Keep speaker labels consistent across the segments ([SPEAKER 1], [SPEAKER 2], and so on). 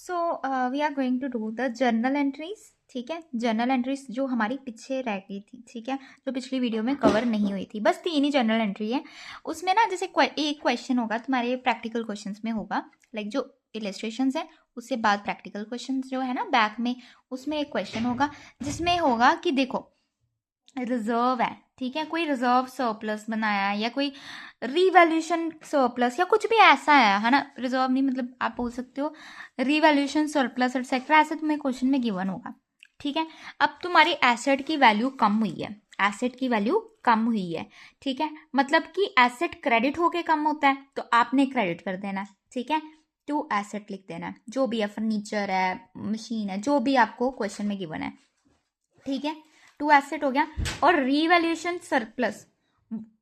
[SPEAKER 1] So we are going to do the journal entries. ठीक है, journal entries जो हमारी पीछे रह गई थी, ठीक है, जो पिछली वीडियो में कवर नहीं हुई थी, बस 3 ही जर्नल एंट्री है। उसमें ना जैसे एक क्वेश्चन होगा तुम्हारे प्रैक्टिकल क्वेश्चंस में होगा, लाइक जो इलस्ट्रेशंस है उससे बाद प्रैक्टिकल क्वेश्चन जो है ना बैक में, उसमें एक क्वेश्चन होगा जिसमें होगा कि देखो रिजर्व है, ठीक है, कोई रिजर्व सरप्लस बनाया है या कोई रीवैल्यूएशन सरप्लस या कुछ भी ऐसा है ना, रिजर्व नहीं मतलब आप बोल सकते हो रीवैल्यूएशन सरप्लस एक्सेट्रा, ऐसे तुम्हें क्वेश्चन में गिवन होगा। ठीक है, अब तुम्हारी एसेट की वैल्यू कम हुई है, एसेट की वैल्यू कम हुई है, ठीक है, मतलब कि एसेट क्रेडिट होके कम होता है तो आपने क्रेडिट कर देना है, ठीक है, टू एसेट लिख देना है, जो भी है फर्नीचर है, मशीन है, जो भी आपको क्वेश्चन में गिवन है, ठीक है, टू एसेट हो गया। और रीवैल्यूएशन सरप्लस,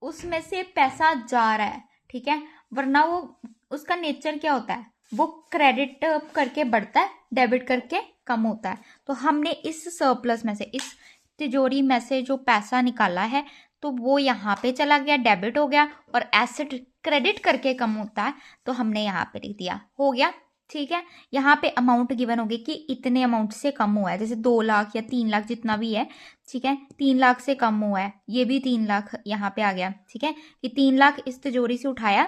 [SPEAKER 1] उसमें से पैसा जा रहा है, ठीक है, वरना वो उसका नेचर क्या होता है, वो क्रेडिट करके बढ़ता है, डेबिट करके कम होता है। तो हमने इस सरप्लस में से, इस तिजोरी में से जो पैसा निकाला है तो वो यहाँ पे चला गया, डेबिट हो गया, और एसेट क्रेडिट करके कम होता है तो हमने यहाँ पे लिख दिया, हो गया। ठीक है, यहाँ पे अमाउंट गिवन होगी कि इतने अमाउंट से कम हुआ है, जैसे 2 लाख या 3 लाख जितना भी है, ठीक है, 3 लाख से कम हुआ है, ये भी 3 लाख यहाँ पे आ गया, ठीक है, कि 3 लाख इस तिजोरी से उठाया,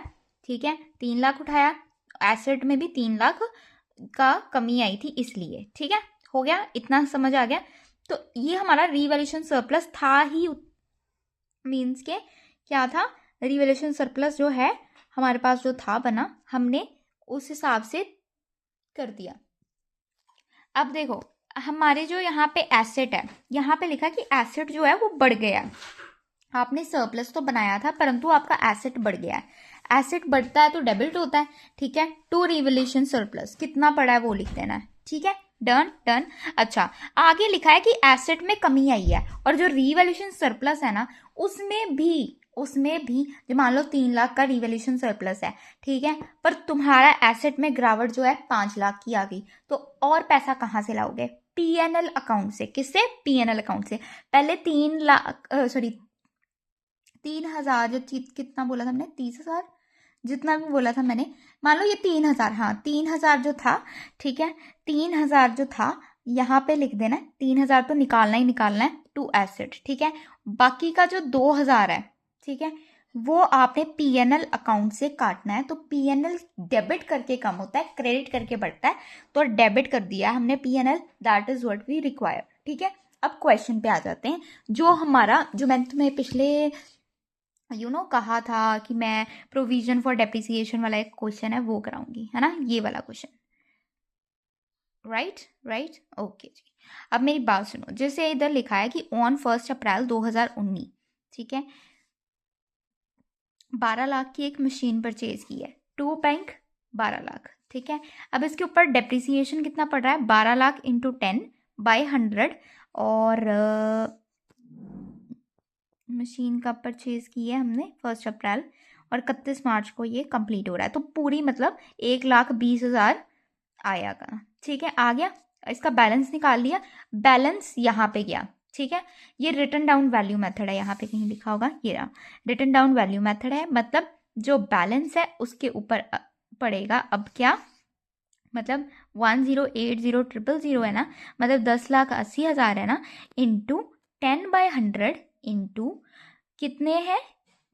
[SPEAKER 1] ठीक है, 3 लाख उठाया, एसेट में भी 3 लाख का कमी आई थी इसलिए, ठीक है, हो गया, इतना समझ आ गया। तो ये हमारा रीवैल्यूएशन सरप्लस था ही, मीन्स के क्या था, रीवैल्यूएशन सरप्लस जो है हमारे पास जो था बना, हमने उस हिसाब से कर दिया। अब देखो हमारे जो यहाँ पे एसेट है, यहाँ पे लिखा कि एसेट जो है वो बढ़ गया है, आपने सरप्लस तो बनाया था परंतु आपका एसेट बढ़ गया है, एसेट बढ़ता है तो डेबिट होता है, ठीक है, टू रिवैल्यूएशन सरप्लस कितना पड़ा है वो लिख देना है, ठीक है, डन डन। अच्छा, आगे लिखा है कि एसेट में कमी आई है, और जो रिवैल्यूएशन सरप्लस है ना उसमें भी जो मान लो 3 लाख का रिवैल्यूएशन सरप्लस है, ठीक है, पर तुम्हारा एसेट में गिरावट जो है 5 लाख की आ गई, तो और पैसा कहाँ से लाओगे, पीएनएल अकाउंट से। किससे, पीएनएल अकाउंट से। पहले 3 लाख 3,000 जो कितना बोला था हमने, 30,000 जितना भी बोला था मैंने, मान लो ये 3,000, हाँ 3,000 जो था, ठीक है, 3,000 जो था यहाँ पे लिख देना है, 3,000 तो निकालना ही निकालना है टू एसेट, ठीक है, बाकी का जो 2,000 है, ठीक है, वो आपने पीएनएल अकाउंट से काटना है। तो पीएनएल डेबिट करके कम होता है, क्रेडिट करके बढ़ता है, तो डेबिट कर दिया हमने PNL, that is what we require, ठीक है। अब क्वेश्चन पे आ जाते हैं, जो हमारा, जो मैंने तुम्हें पिछले कहा था कि मैं प्रोविजन फॉर डेप्रिसिएशन वाला एक क्वेश्चन है वो कराऊंगी, है ना, ये वाला क्वेश्चन, राइट राइट, ओके जी। अब मेरी बात सुनो, जैसे इधर लिखा है कि ऑन 1 अप्रैल 2019, ठीक है, 12 लाख की एक मशीन परचेज की है, टू बैंक 12 लाख, ठीक है। अब इसके ऊपर डेप्रिसिएशन कितना पड़ रहा है, 12 लाख इंटू 10/100, और मशीन का परचेज की है हमने 1 अप्रैल, और 31 मार्च को ये कंप्लीट हो रहा है, तो पूरी मतलब 1,20,000 आएगा, ठीक है, आ गया। इसका बैलेंस निकाल लिया, बैलेंस यहाँ पे गया, ठीक है, ये रिटन डाउन वैल्यू मेथड है, यहाँ पे कहीं लिखा होगा, ये रहा रिटन डाउन वैल्यू मेथड है, मतलब जो बैलेंस है उसके ऊपर पड़ेगा। अब क्या मतलब 1080,000 है ना, मतलब 10,80,000 है ना, इंटू 10/100 इंटू कितने हैं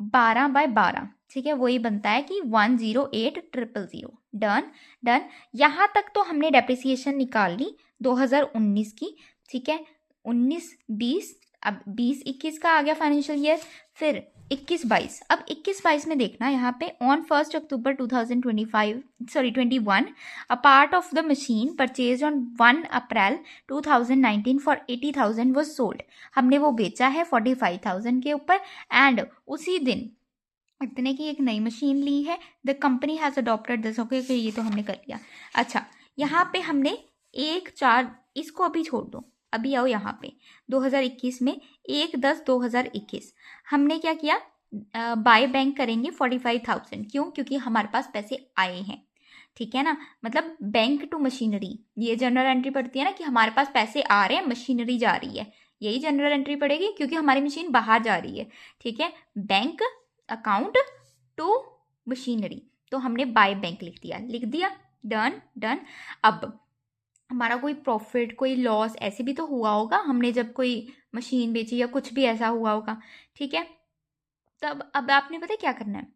[SPEAKER 1] 12/12, ठीक है, वही बनता है कि 108,000। डन डन, यहाँ तक तो हमने डेप्रिसिएशन निकाल ली 2019 की, ठीक है, 19-20, अब 20-21 का आ गया फाइनेंशियल ईयर, फिर 21-22। अब 21-22 में देखना यहाँ पे, on 1 October 2021 a part of the machine purchase on 1 April 2019 for 80,000 was sold, हमने वो बेचा है 45,000 के ऊपर, एंड उसी दिन इतने की एक नई मशीन ली है, the company has adopted this, okay, ये तो हमने कर लिया। अच्छा, यहाँ पे हमने 1/4, इसको अभी छोड़ दो, अभी आओ यहाँ पे 2021 में 1/10/2021 हमने क्या किया, बाय बैंक करेंगे 45,000, क्यों, क्योंकि हमारे पास पैसे आए हैं, ठीक है ना, मतलब बैंक टू मशीनरी, ये जनरल एंट्री पड़ती है ना कि हमारे पास पैसे आ रहे हैं, मशीनरी जा रही है, यही जनरल एंट्री पड़ेगी क्योंकि हमारी मशीन बाहर जा रही है, ठीक है, बैंक अकाउंट टू मशीनरी, तो हमने बाय बैंक लिख दिया, डन डन। अब हमारा कोई प्रॉफिट कोई लॉस ऐसे भी तो हुआ होगा, हमने जब कोई मशीन बेची या कुछ भी ऐसा हुआ होगा, ठीक है। तब अब आपने पता है क्या करना है,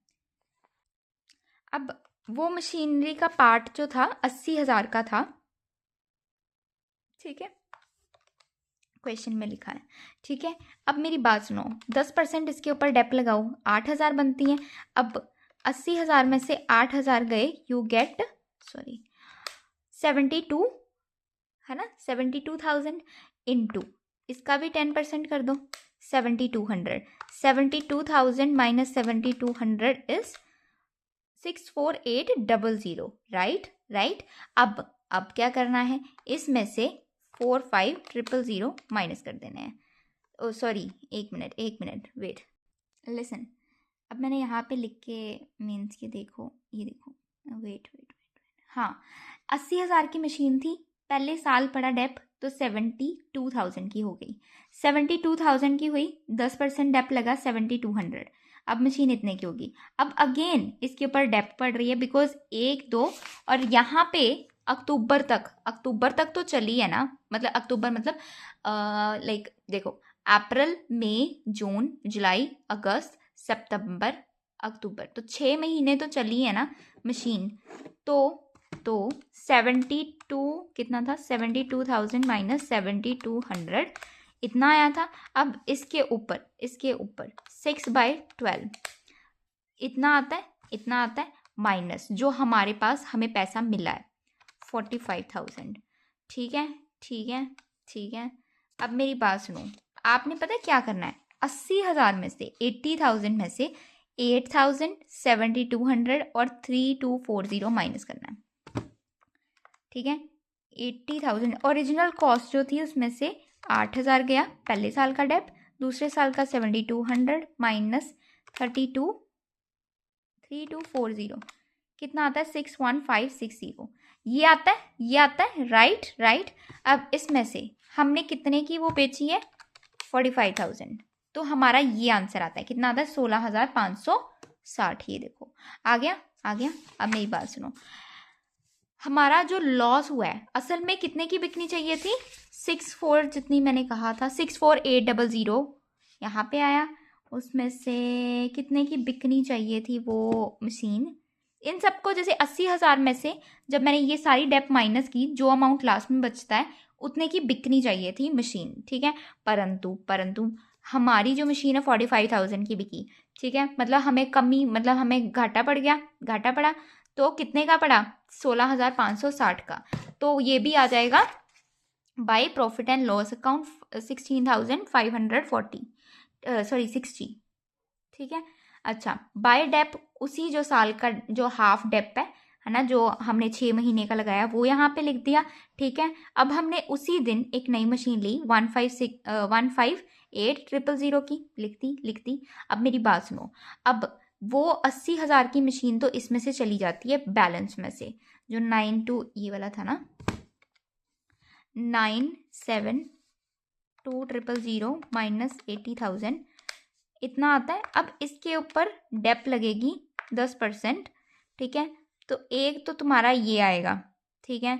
[SPEAKER 1] अब वो मशीनरी का पार्ट जो था 80,000 का था, ठीक है, क्वेश्चन में लिखा है, ठीक है। अब मेरी बात सुनो, 10% इसके ऊपर डेप लगाओ, 8,000 बनती हैं। अब 80,000 में से 8,000 गए, यू गेट, सॉरी, 72, है ना, 72,000 इंटू इसका भी 10% कर दो, 7,200। 72,000 माइनस 7,200 इज 64800, राइट राइट। अब क्या करना है, इसमें से 45,000 माइनस कर देने हैं। ओ सॉरी, एक मिनट वेट, लिसन। अब मैंने यहाँ पे लिख के मीन्स के देखो, ये देखो, वेट, हाँ, 80,000 की मशीन थी, पहले साल पड़ा डेप, तो 72,000 की हो गई, 72,000 की हुई, 10% डेप लगा 7,200। अब मशीन इतने की होगी। अब अगेन इसके ऊपर डेप पड़ रही है, बिकॉज 1 2 और यहाँ पे अक्टूबर तक तो चली है ना, मतलब अक्टूबर मतलब लाइक देखो, अप्रैल मई जून जुलाई अगस्त सितंबर अक्टूबर, तो 6 महीने तो चली है ना मशीन। तो 72 कितना था, 72,000 माइनस 7,200 इतना आया था। अब इसके ऊपर 6/12 इतना आता है माइनस जो हमारे पास हमें पैसा मिला है 45,000, ठीक है ठीक है ठीक है। अब मेरी बात सुनो, आपने पता है क्या करना है, 80,000 में से 80,000 में से 8,000 7,200 और 3,240 माइनस करना है, ठीक है। 80,000 ओरिजिनल कॉस्ट जो थी उसमें से 8,000 गया पहले साल का डेप, दूसरे साल का 7,200 माइनस 3,240 कितना आता है, 6,1560, ये आता है, राइट। अब इसमें से हमने कितने की वो बेची है, 45,000, तो हमारा ये आंसर आता है, कितना आता है, 16,560। ये देखो आ गया। अब मेरी बात सुनो, हमारा जो लॉस हुआ है असल में कितने की बिकनी चाहिए थी, 64 जितनी मैंने कहा था, 64,800 यहाँ पे आया, उसमें से कितने की बिकनी चाहिए थी वो मशीन। इन सबको जैसे 80,000 में से जब मैंने ये सारी डेप माइनस की, जो अमाउंट लास्ट में बचता है उतने की बिकनी चाहिए थी मशीन, ठीक है। परंतु हमारी जो मशीन है 45,000 की बिकी, ठीक है, मतलब हमें कमी, मतलब हमें घाटा पड़ा, तो कितने का पड़ा, 16,560 का। तो ये भी आ जाएगा by profit and loss account 16,540, sorry 60, ठीक है। अच्छा, बाय डेप उसी जो साल का जो हाफ डेप है ना, जो हमने 6 महीने का लगाया वो यहाँ पे लिख दिया, ठीक है। अब हमने उसी दिन एक नई मशीन ली 158,000 की, लिख दी। अब मेरी बात सुनो, अब वो 80,000 की मशीन तो इसमें से चली जाती है बैलेंस में से, जो 92 ये वाला था ना, 972,000 माइनस 80,000 इतना आता है। अब इसके ऊपर डेप लगेगी 10%, ठीक है। तो एक तो तुम्हारा ये आएगा, ठीक है,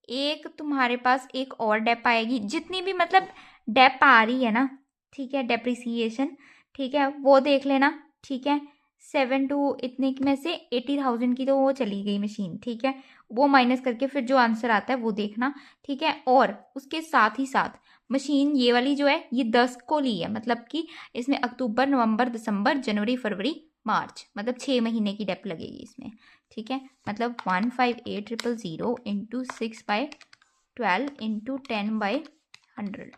[SPEAKER 1] एक तुम्हारे पास एक और डेप आएगी, जितनी भी मतलब डेप आ रही है ना, ठीक है, डेप्रिसिएशन, ठीक है, वो देख लेना, ठीक है। 7 इतने में से 80,000 की तो वो चली गई मशीन, ठीक है, वो माइनस करके फिर जो आंसर आता है वो देखना, ठीक है। और उसके साथ ही साथ मशीन ये वाली जो है ये 10 को ली है, मतलब कि इसमें अक्टूबर नवंबर दिसंबर जनवरी फरवरी मार्च, मतलब 6 महीने की डेप लगेगी इसमें, ठीक है। मतलब 158,000 इंटू 6/12 इंटू 10/100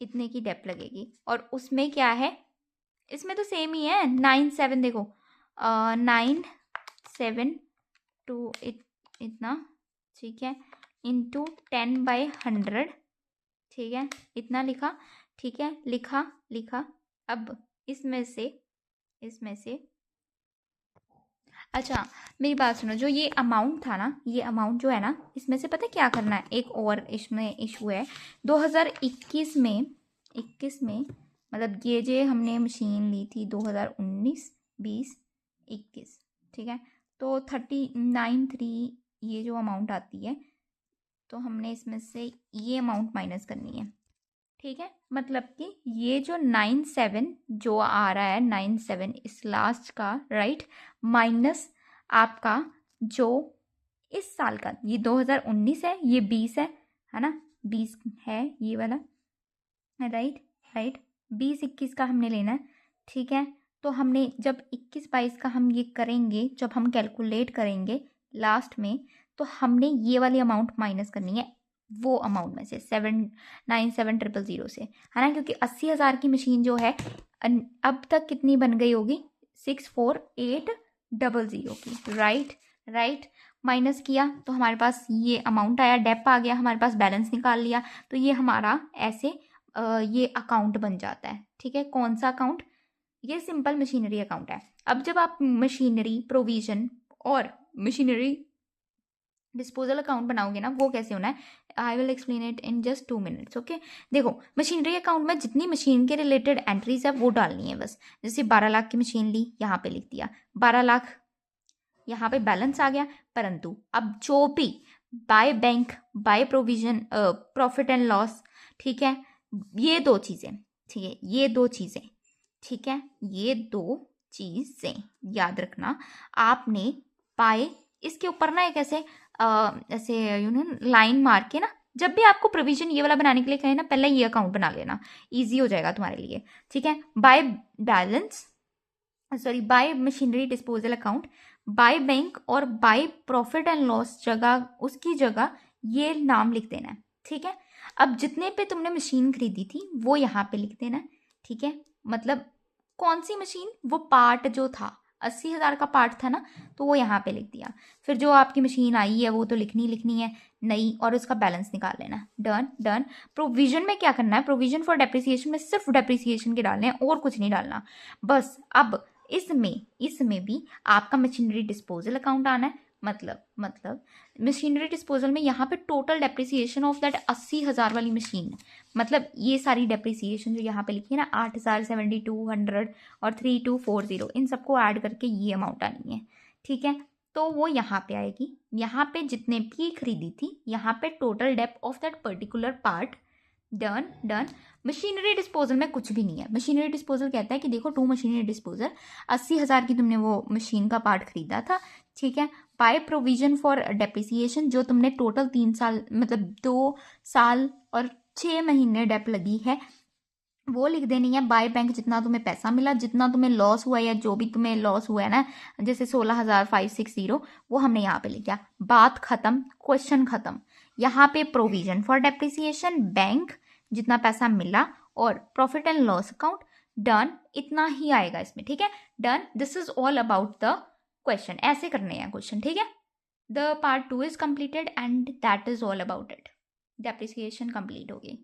[SPEAKER 1] इतने की डेप लगेगी। और उसमें क्या है, इसमें तो सेम ही है, 97 देखो, 972 इतना, ठीक है, इंटू 10/100, ठीक है, इतना लिखा, ठीक है, लिखा। अब इसमें से अच्छा, मेरी बात सुनो, जो ये अमाउंट था ना, ये अमाउंट जो है ना, इसमें से पता है क्या करना है, एक और इसमें इशू है 2021 में, मतलब ये जो हमने मशीन ली थी 2019 20 21, ठीक है, तो 39,3 ये जो अमाउंट आती है, तो हमने इसमें से ये अमाउंट माइनस करनी है, ठीक है। मतलब कि ये जो 97 जो आ रहा है 97 इस लास्ट का, राइट, माइनस आपका जो इस साल का, ये 2019 है, ये 20 है ना, 20 है ये वाला, राइट राइट, 20-21 का हमने लेना है, ठीक है। तो हमने जब 21-22 का हम ये करेंगे, जब हम कैलकुलेट करेंगे लास्ट में, तो हमने ये वाली अमाउंट माइनस करनी है वो अमाउंट में से 797,000 से, है ना, क्योंकि 80,000 की मशीन जो है अब तक कितनी बन गई होगी, 64,800 की, राइट राइट। माइनस किया तो हमारे पास ये अमाउंट आया, डेप आ गया, हमारे पास बैलेंस निकाल लिया, तो ये हमारा ऐसे ये अकाउंट बन जाता है, ठीक है। कौन सा अकाउंट, ये सिंपल मशीनरी अकाउंट है। अब जब आप मशीनरी प्रोविजन और मशीनरी डिस्पोजल अकाउंट बनाओगे ना, वो कैसे होना है, I will explain it in just 2 minutes, okay. देखो, मशीनरी अकाउंट में जितनी मशीन के रिलेटेड एंट्रीज है वो डालनी है बस। जैसे 12 लाख की मशीन ली, यहाँ पे लिख दिया 12 लाख, यहाँ पे बैलेंस आ गया। परंतु अब जो भी by bank, by provision, profit and loss, ठीक है, ये दो चीज़ें, ठीक है, ये दो चीज़ें, ठीक है, ये दो चीज़ें याद रखना आपने। बाय, इसके ऊपर ना एक ऐसे ऐसे लाइन मार के ना, जब भी आपको प्रोविजन ये वाला बनाने के लिए कहे ना, पहले ये अकाउंट बना लेना, ईजी हो जाएगा तुम्हारे लिए, ठीक है। By balance, sorry, bye machinery disposal account, by bank और बाय प्रॉफिट एंड लॉस जगह, उसकी जगह ये नाम लिख देना है, ठीक है। अब जितने पे तुमने मशीन खरीदी थी वो यहाँ पे लिख देना है, ठीक है। मतलब कौन सी मशीन, वो पार्ट जो था 80,000 का पार्ट था ना, तो वो यहाँ पे लिख दिया। फिर जो आपकी मशीन आई है वो तो लिखनी है नई, और उसका बैलेंस निकाल लेना, डन डन। प्रोविजन में क्या करना है, प्रोविजन फॉर डेप्रिसिएशन में सिर्फ डेप्रिसिएशन के डालने हैं और कुछ नहीं डालना बस। अब इसमें भी आपका मशीनरी डिस्पोजल अकाउंट आना है। मतलब मशीनरी डिस्पोजल में यहाँ पे टोटल डेप्रिसिएशन ऑफ दैट 80,000 वाली मशीन, मतलब ये सारी डेप्रिसिएशन जो यहाँ पे लिखी है ना, 8,000, 7,200 और 3,240, इन सबको ऐड करके ये अमाउंट आनी है, ठीक है। तो वो यहाँ पे आएगी, यहाँ पे जितने भी खरीदी थी, यहाँ पे total dep of that particular part, done done. Machinery disposal में कुछ भी नहीं है। मशीनरी डिस्पोजल कहता है कि देखो, टू मशीनरी डिस्पोजल, 80,000 की तुमने वो मशीन का पार्ट खरीदा था, ठीक है। बाय प्रोविजन फॉर डेप्रिसिएशन, जो तुमने टोटल 3 साल, मतलब 2 साल और 6 महीने डेप लगी है, वो लिख देनी है। बाय बैंक, जितना तुम्हें पैसा मिला, जितना तुम्हें लॉस हुआ या जो भी तुम्हें लॉस हुआ है ना, जैसे 16,560, वो हमने यहाँ पे लिखा। बात खत्म, क्वेश्चन खत्म। यहाँ पे प्रोविजन फॉर डेप्रिसिएशन, बैंक, जितना पैसा मिला, और profit and loss account, done. इतना ही आएगा इसमें, ठीक है, done. This is all about the question. ऐसे करने हैं क्वेश्चन, ठीक है। The part 2 is completed and that is all about it. Depreciation complete हो गई।